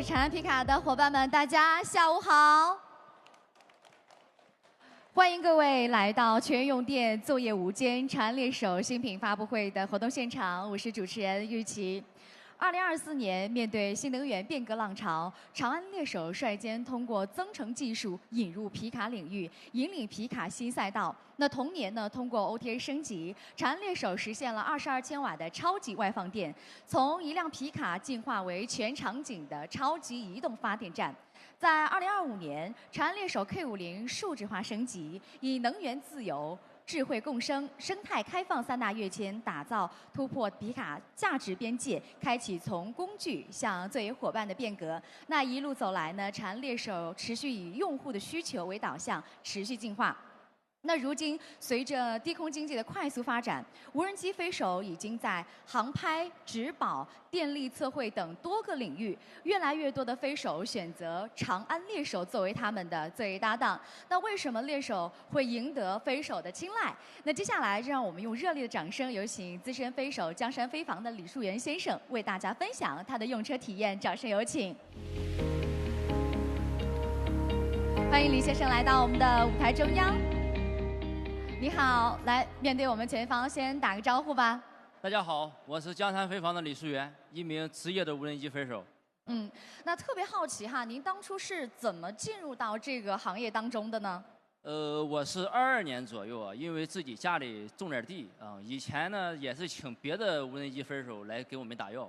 长安皮卡的伙伴们，大家下午好！欢迎各位来到全用电作业无间长安猎手新品发布会的活动现场，我是主持人玉琪。2024年，面对新能源变革浪潮，长安猎手率先通过增程技术引入皮卡领域，引领皮卡新赛道。那同年呢，通过 OTA 升级，长安猎手实现了22千瓦的超级外放电，从一辆皮卡进化为全场景的超级移动发电站。在2025年，长安猎手 K50数字化升级，以能源自由、智慧共生、生态开放3大跃迁，打造突破皮卡价值边界，开启从工具向作业伙伴的变革。那一路走来呢，长安猎手持续以用户的需求为导向，持续进化。那如今，随着低空经济的快速发展，无人机飞手已经在航拍、植保、电力测绘等多个领域，越来越多的飞手选择长安猎手作为他们的作业搭档。那为什么猎手会赢得飞手的青睐？那接下来，让我们用热烈的掌声，有请资深飞手江山飞航的李树元先生为大家分享他的用车体验。掌声有请！欢迎李先生来到我们的舞台中央。你好，来面对我们前方，先打个招呼吧。大家好，我是江山飞航的李树元，一名职业的无人机飞手。那特别好奇哈，您当初是怎么进入到这个行业当中的呢？我是22年左右啊，因为自己家里种点地啊，以前呢也是请别的无人机飞手来给我们打药，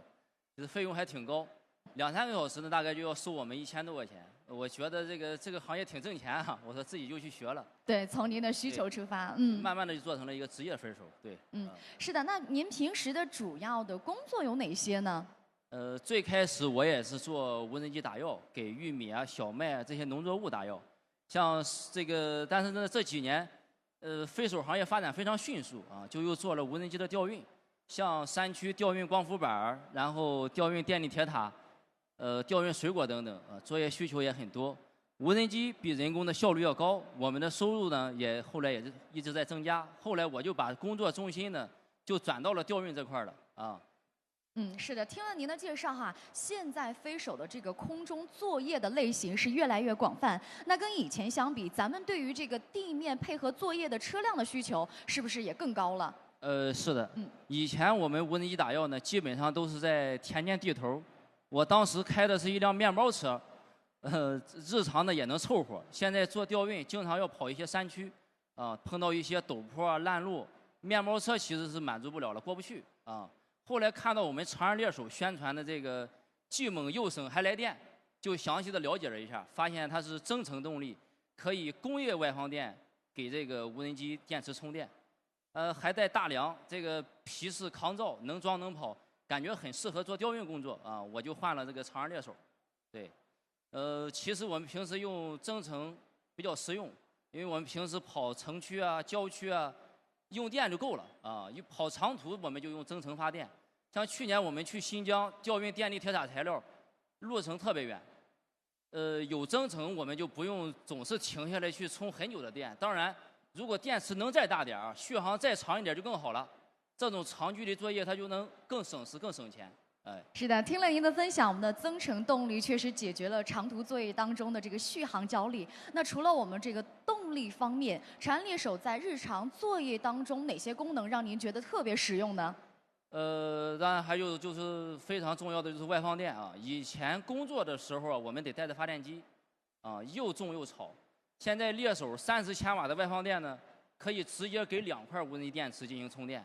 就是费用还挺高，2、3个小时呢大概就要收我们1000多块钱。我觉得这个行业挺挣钱啊，我说自己就去学了。对，从您的需求出发，慢慢的就做成了一个职业飞手，对。是的。那您平时的主要的工作有哪些呢？最开始我也是做无人机打药，给玉米啊、小麦啊这些农作物打药。像这个，但是呢这几年，飞手行业发展非常迅速啊，就又做了无人机的调运，像山区调运光伏板，然后调运电力铁塔。调运水果等等啊，作业需求也很多。无人机比人工的效率要高，我们的收入呢后来也是一直在增加。后来我就把工作重心呢就转到了调运这块了啊。是的，听了您的介绍哈，现在飞手的这个空中作业的类型是越来越广泛。那跟以前相比，咱们对于这个地面配合作业的车辆的需求是不是也更高了？是的。以前我们无人机打药呢，基本上都是在田间地头。我当时开的是一辆面包车，日常的也能凑合。现在做调运，经常要跑一些山区，碰到一些陡坡啊、烂路，面包车其实是满足不了了，过不去啊。后来看到我们长安猎手宣传的这个既猛又省还来电，就详细的了解了一下，发现它是增程动力，可以工业外放电给这个无人机电池充电，还带大梁，这个皮实抗造，能装能跑。感觉很适合做调运工作啊，我就换了这个长安猎手。对，其实我们平时用增程比较实用，因为我们平时跑城区啊、郊区啊，用电就够了啊。一跑长途我们就用增程发电。像去年我们去新疆调运电力铁塔材料，路程特别远，有增程我们就不用总是停下来去充很久的电。当然，如果电池能再大点儿，续航再长一点就更好了。这种长距离作业，它就能更省时、更省钱。是的，听了您的分享，我们的增程动力确实解决了长途作业当中的这个续航焦虑。那除了我们这个动力方面，长安猎手在日常作业当中哪些功能让您觉得特别实用呢？当然还有就是非常重要的就是外放电啊。以前工作的时候啊，我们得带着发电机，啊，又重又吵。现在猎手30千瓦的外放电呢，可以直接给2块无人机电池进行充电。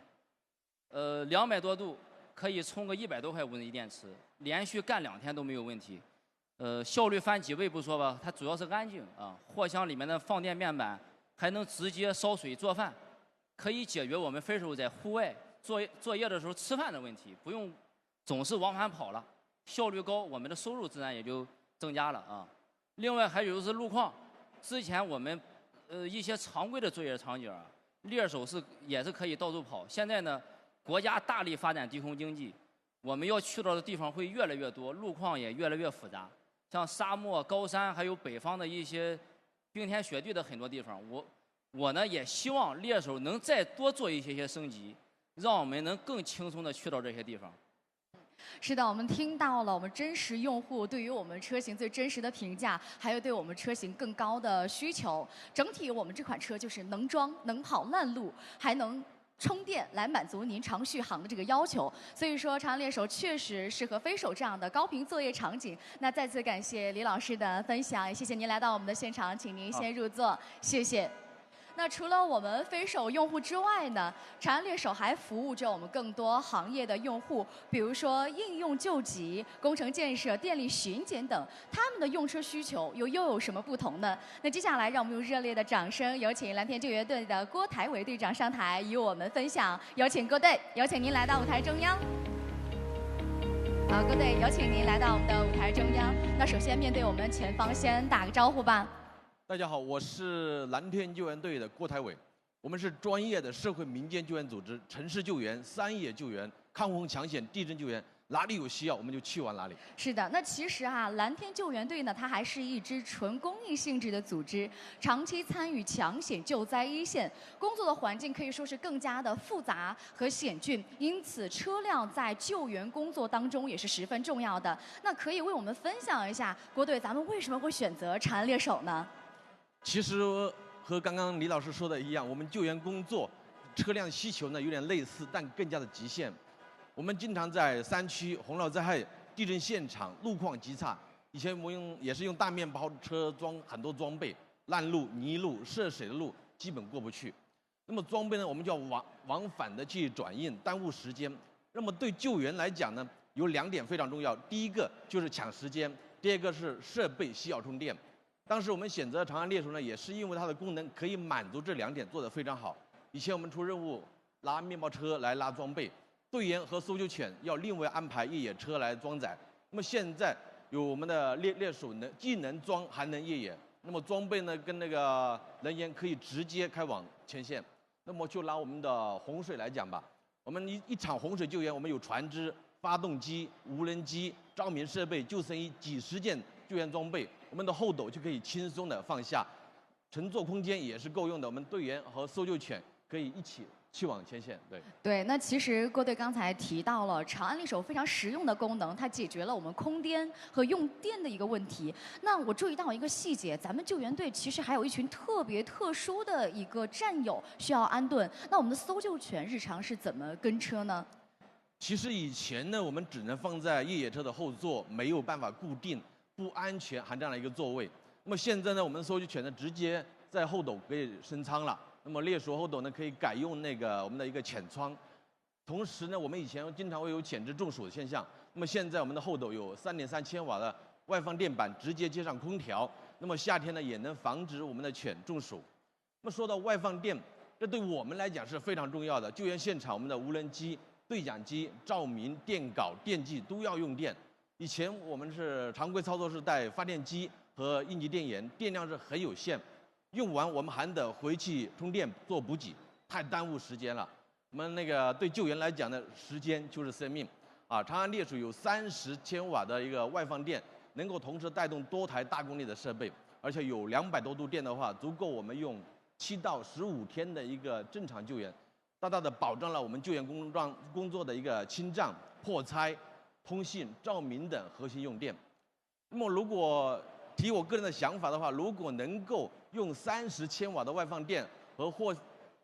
200多度可以充个100多块无人机电池，连续干2天都没有问题。效率翻几倍不说吧，它主要是安静啊。货箱里面的放电面板还能直接烧水做饭，可以解决我们飞手在户外作业的时候吃饭的问题，不用总是往返跑了，效率高，我们的收入自然也就增加了啊。另外还有就是路况，之前我们一些常规的作业场景啊，猎手也是可以到处跑，现在呢。国家大力发展低空经济，我们要去到的地方会越来越多，路况也越来越复杂。像沙漠、高山，还有北方的一些冰天雪地的很多地方，我呢也希望猎手能再多做一些升级，让我们能更轻松的去到这些地方。是的，我们听到了我们真实用户对于我们车型最真实的评价，还有对我们车型更高的需求。整体我们这款车就是能装、能跑烂路，还能充电来满足您长续航的这个要求。所以说，长安猎手确实适合飞手这样的高频作业场景。那再次感谢李老师的分享，也谢谢您来到我们的现场，请您先入座，谢谢。那除了我们飞手用户之外呢，长安猎手还服务着我们更多行业的用户，比如说应用救急、工程建设、电力巡检等，他们的用车需求又有什么不同呢？那接下来让我们用热烈的掌声，有请蓝天救援队的郭台伟队长上台与我们分享。有请郭队，有请您来到舞台中央。好，郭队，有请您来到我们的舞台中央。那首先面对我们前方，先打个招呼吧。大家好，我是蓝天救援队的郭台伟，我们是专业的社会民间救援组织，城市救援、山野救援、抗洪抢险、地震救援，哪里有需要我们就去往哪里。是的，那其实蓝天救援队呢，它还是一支纯公益性质的组织，长期参与抢险救灾一线，工作的环境可以说是更加的复杂和险峻，因此车辆在救援工作当中也是十分重要的。那可以为我们分享一下，郭队，咱们为什么会选择长安猎手呢？其实和刚刚李老师说的一样，我们救援工作车辆需求呢有点类似，但更加的极限。我们经常在山区、洪涝灾害、地震现场路况极差，以前我们也是用大面包车装很多装备，烂路、泥路、涉水的路基本过不去。那么装备呢，我们就要往返的去转运，耽误时间。那么对救援来讲呢，有2点非常重要，第一个就是抢时间，第二个是设备需要充电。当时我们选择长安猎手呢，也是因为它的功能可以满足这2点，做得非常好。以前我们出任务拉面包车来拉装备，队员和搜救犬要另外安排越野车来装载。那么现在有我们的猎手既能装还能越野，那么装备呢跟那个人员可以直接开往前线。那么就拿我们的洪水来讲吧，我们一场洪水救援，我们有船只、发动机、无人机、照明设备、救生衣几十件救援装备，我们的后斗就可以轻松的放下，乘坐空间也是够用的。我们队员和搜救犬可以一起去往前线。对，那其实郭队刚才提到了长安猎手非常实用的功能，它解决了我们空颠和用电的一个问题。那我注意到一个细节，咱们救援队其实还有一群特别特殊的一个战友需要安顿。那我们的搜救犬日常是怎么跟车呢？其实以前呢，我们只能放在越野车的后座，没有办法固定，不安全，还这样的一个座位。那么现在呢，我们搜救犬呢直接在后斗可以升舱了。那么猎手后斗呢可以改用我们的一个潜窗。同时呢，我们以前经常会有潜质中暑的现象。那么现在我们的后斗有3.3千瓦的外放电板，直接接上空调。那么夏天呢也能防止我们的犬中暑。那么说到外放电，这对我们来讲是非常重要的。救援现场我们的无人机、对讲机、照明、电镐、电锯都要用电。以前我们是常规操作是带发电机和应急电源，电量是很有限，用完我们还得回去充电做补给，太耽误时间了。我们对救援来讲呢，时间就是生命啊！长安猎手有30千瓦的一个外放电，能够同时带动多台大功率的设备，而且有200多度电的话，足够我们用7到15天的一个正常救援，大大的保障了我们救援工作的一个清障、破拆、通信、照明等核心用电。那么如果提我个人的想法的话，如果能够用30千瓦的外放电和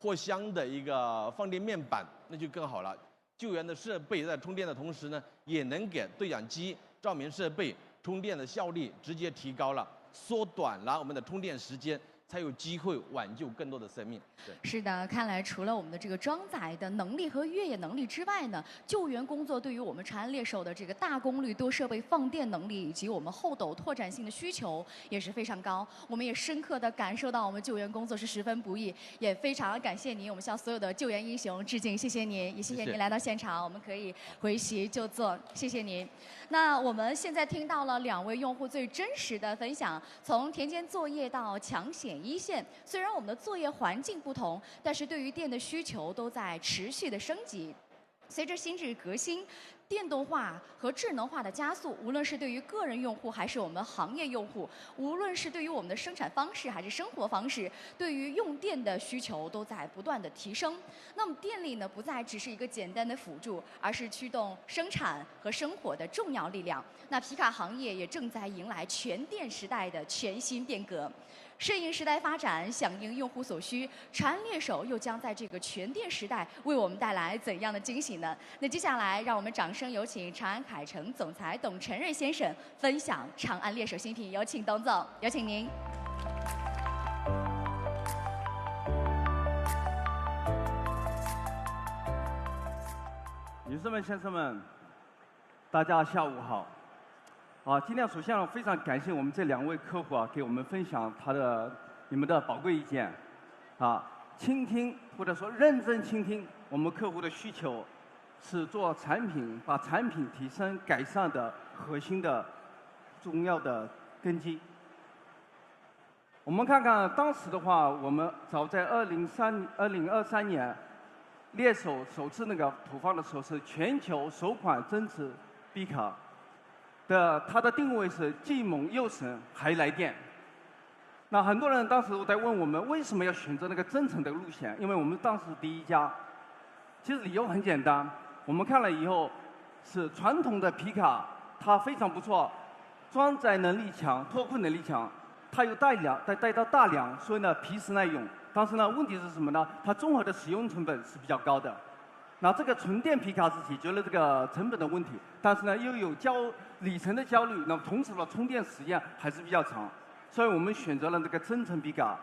货箱的一个放电面板，那就更好了。救援的设备在充电的同时呢，也能给对讲机、照明设备充电的效率直接提高了，缩短了我们的充电时间，才有机会挽救更多的生命。是的，看来除了我们的这个装载的能力和越野能力之外呢，救援工作对于我们长安猎手的这个大功率多设备放电能力以及我们后斗拓展性的需求也是非常高。我们也深刻的感受到我们救援工作是十分不易，也非常感谢您，我们向所有的救援英雄致敬，谢谢您，也谢谢您来到现场，我们可以回席就坐，谢谢您。那我们现在听到了2位用户最真实的分享，从田间作业到抢险一线，虽然我们的作业环境不同，但是对于电的需求都在持续的升级。随着心智革新，电动化和智能化的加速，无论是对于个人用户还是我们行业用户，无论是对于我们的生产方式还是生活方式，对于用电的需求都在不断的提升。那么电力呢，不再只是一个简单的辅助，而是驱动生产和生活的重要力量。那皮卡行业也正在迎来全电时代的全新变革。顺应时代发展，响应用户所需，长安猎手又将在这个全电时代为我们带来怎样的惊喜呢？那接下来，让我们掌声有请长安凯程总裁董承瑞先生分享长安猎手新品。有请董总，有请您。女士们、先生们，大家下午好。今天首先非常感谢我们这2位客户给我们分享你们的宝贵意见，倾听或者说认真倾听我们客户的需求，是做产品把产品提升改善的核心的重要的根基。我们看看当时的话，我们早在2023年，猎手首次投放的时候是全球首款增持 B 卡。它的定位是既猛又省还来电。那很多人当时都在问我们为什么要选择那个增程的路线，因为我们当时是第一家。其实理由很简单，我们看了以后，是传统的皮卡它非常不错，装载能力强，脱困能力强，它又带到大梁，所以呢皮实耐用。但是呢问题是什么呢？它综合的使用成本是比较高的。那这个纯电皮卡是解决了这个成本的问题，但是呢又有里程的焦虑，那么同时呢充电时间还是比较长，所以我们选择了这个增程皮卡，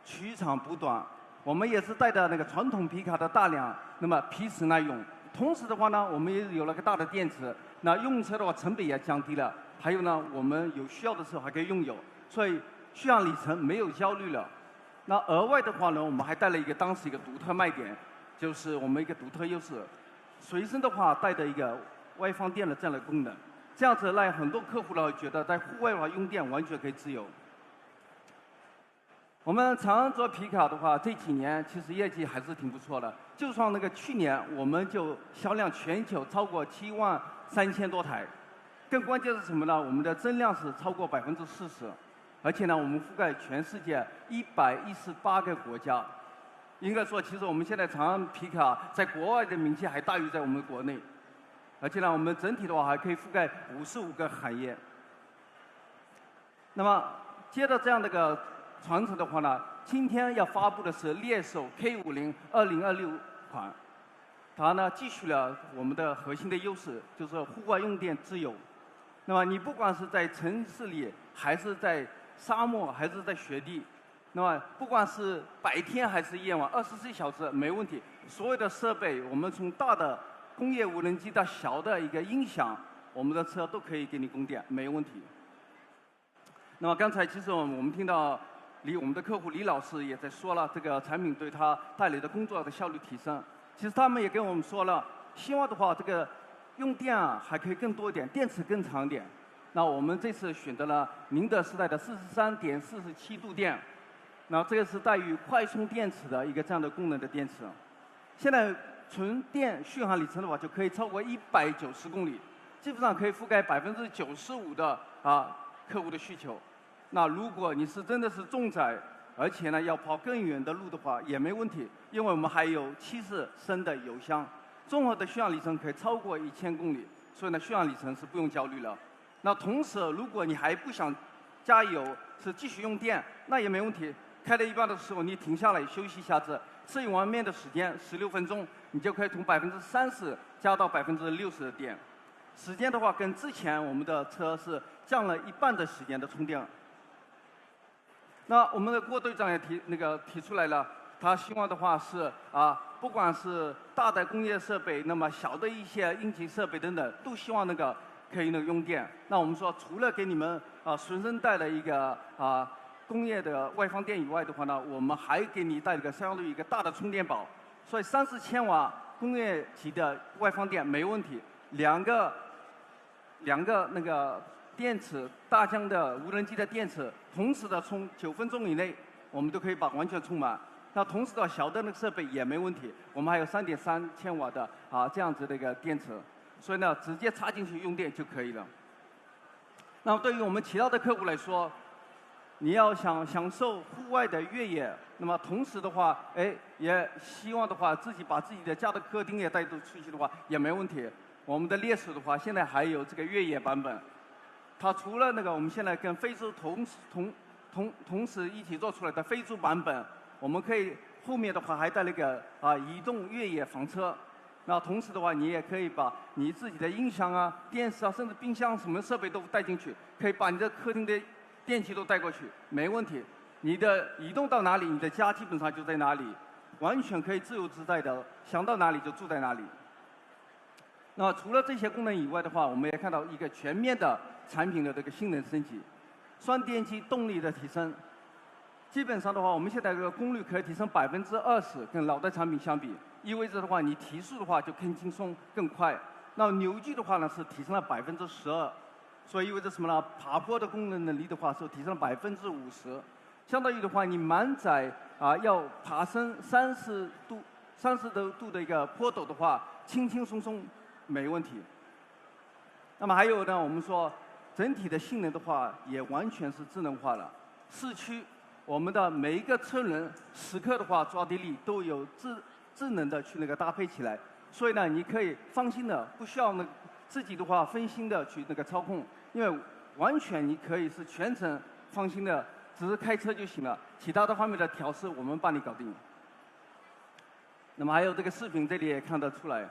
取长补短。我们也是带着那个传统皮卡的大梁，那么皮实耐用。同时的话呢，我们也有了个大的电池，那用车的话成本也降低了。还有呢，我们有需要的时候还可以用油，所以续航里程没有焦虑了。那额外的话呢，我们还带了当时一个独特卖点。就是我们一个独特优势，随身的话带着一个外放电的这样的功能，这样子让很多客户呢觉得在户外的话用电完全可以自由。我们长安做皮卡的话，这几年其实业绩还是挺不错的，就算去年我们就销量全球超过73000多台，更关键是什么呢？我们的增量是超过40%，而且呢我们覆盖全世界118个国家。应该说，其实我们现在长安皮卡在国外的名气还大于在我们国内，而且呢，我们整体的话还可以覆盖55个行业。那么，接着这样的一个传承的话呢，今天要发布的是猎手 K50 2026款，它呢继续了我们的核心的优势，就是户外用电自由。那么你不管是在城市里，还是在沙漠，还是在雪地。那么，不管是白天还是夜晚，24小时没问题。所有的设备，我们从大的工业无人机到小的一个音响，我们的车都可以给你供电，没问题。那么刚才其实我们听到我们的客户李老师也在说了，这个产品对他带来的工作的效率提升。其实他们也跟我们说了，希望的话这个用电还可以更多一点，电池更长一点。那我们这次选择了宁德时代的43.47度电。那这个是带有快充电池的一个这样的功能的电池，现在纯电续航里程的话就可以超过190公里，基本上可以覆盖95%的客户的需求。那如果你是真的是重载，而且呢要跑更远的路的话也没问题，因为我们还有70升的油箱，综合的续航里程可以超过1000公里，所以呢续航里程是不用焦虑了。那同时如果你还不想加油，是继续用电，那也没问题。开到一半的时候，你停下来休息一下子，吃一碗面的时间16分钟，你就可以从30%加到60%的电。时间的话，跟之前我们的车是降了1半的时间的充电。那我们的郭队长也提出来了，他希望的话是不管是大的工业设备，那么小的一些应急设备等等，都希望可以用电。那我们说，除了给你们随身带了一个工业的外放电以外的话呢，我们还给你带了相当于一个大的充电宝，所以30千瓦工业级的外放电没问题，两个电池大疆的无人机的电池，同时的充9分钟以内，我们都可以把完全充满。那同时的小的设备也没问题，我们还有3.3千瓦的这样子的一个电池。所以呢，直接插进去用电就可以了。那么对于我们其他的客户来说，你要想享受户外的越野，那么同时的话，也希望的话自己把自己的家的客厅也带出去的话也没问题。我们的猎手的话，现在还有这个越野版本，它除了那个我们现在跟非洲同时一起做出来的非洲版本，我们可以后面的话还带那个移动越野房车。那同时的话，你也可以把你自己的音响啊、电视啊，甚至冰箱什么设备都带进去，可以把你的客厅的电器都带过去，没问题。你的移动到哪里，你的家基本上就在哪里，完全可以自由自在的，想到哪里就住在哪里。那除了这些功能以外的话，我们也看到一个全面的产品的这个性能升级，双电机动力的提升。基本上的话，我们现在这个功率可以提升20%，跟老的产品相比，意味着的话，你提速的话就更轻松、更快。那扭矩的话呢是提升了12%，所以意味着什么呢？爬坡的功能能力的话是提升了50%，相当于的话，你满载要爬升30多度的一个坡陡的话，轻轻松松没问题。那么还有呢，我们说整体的性能的话也完全是智能化了，市区。我们的每一个车轮时刻的话抓地力都有智能的去搭配起来，所以呢，你可以放心的，不需要自己的话分心的去操控，因为完全你可以是全程放心的，只是开车就行了，其他的方面的调试我们帮你搞定。那么还有这个视频这里也看得出来，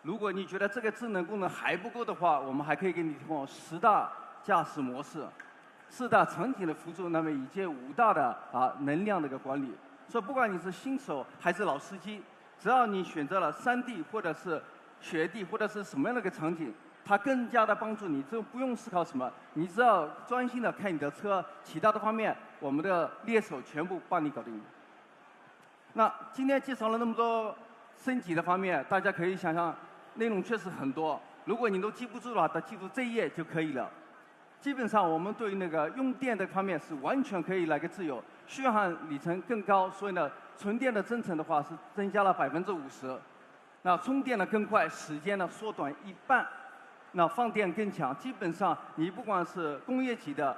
如果你觉得这个智能功能还不够的话，我们还可以给你提供10大驾驶模式。4大场景的辅助，那么以及5大的能量的一个管理。所以不管你是新手还是老司机，只要你选择了山地或者是雪地或者是什么样的一个场景，它更加的帮助你，就不用思考什么，你只要专心的开你的车，其他的方面我们的猎手全部帮你搞定。那今天介绍了那么多升级的方面，大家可以想象内容确实很多，如果你都记不住的话，记住这一页就可以了。基本上我们对于用电的方面是完全可以来个自由，续航里程更高，所以呢，纯电的增程的话是增加了50%，那充电呢更快，时间呢缩短1半，那放电更强。基本上你不管是工业级的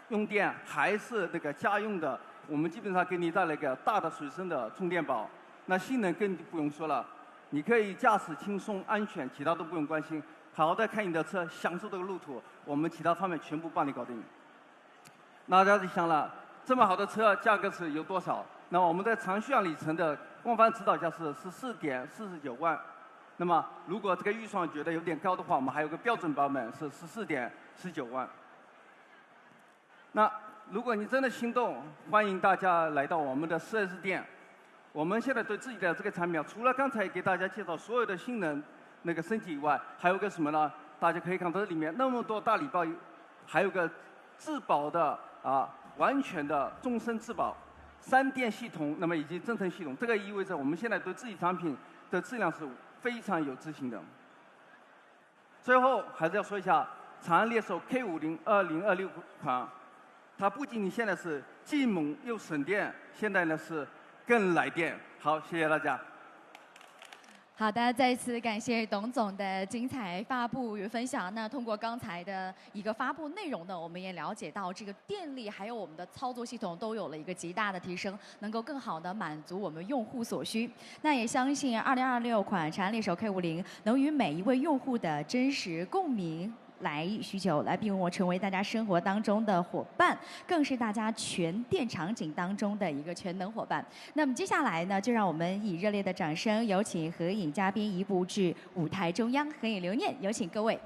用电还是家用的，我们基本上给你带来一个大的水深的充电宝，那性能更不用说了，你可以驾驶轻松安全，其他都不用关心。好好的开你的车，享受这个路途，我们其他方面全部帮你搞定。那大家就想了，这么好的车价格是有多少？那我们的长续航里程的官方指导价是14.49万。那么如果这个预算觉得有点高的话，我们还有个标准版本是14.19万。那如果你真的心动，欢迎大家来到我们的4S店。我们现在对自己的这个产品，除了刚才给大家介绍所有的性能升级以外，还有个什么呢？大家可以看到这里面那么多大礼包，还有个质保的完全的终身质保，3电系统，那么以及增程系统，这个意味着我们现在对自己产品的质量是非常有自信的。最后还是要说一下长安猎手 K50 2026款，它不仅仅现在是既猛又省电，现在呢是更来电。好，谢谢大家。好的，再次感谢董总的精彩发布与分享。那通过刚才的一个发布内容呢，我们也了解到这个电力还有我们的操作系统都有了一个极大的提升，能够更好的满足我们用户所需。那也相信2026款长安猎手 K50能与每一位用户的真实共鸣。来需求，来并我成为大家生活当中的伙伴，更是大家全电场景当中的一个全能伙伴。那么接下来呢，就让我们以热烈的掌声，有请合影嘉宾移步至舞台中央，合影留念，有请各位。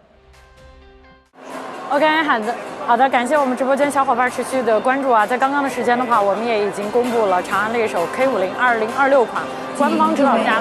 OK， 好的，感谢我们直播间小伙伴持续的关注啊！在刚刚的时间的话，我们也已经公布了长安猎手 K50 2026款官方指导价。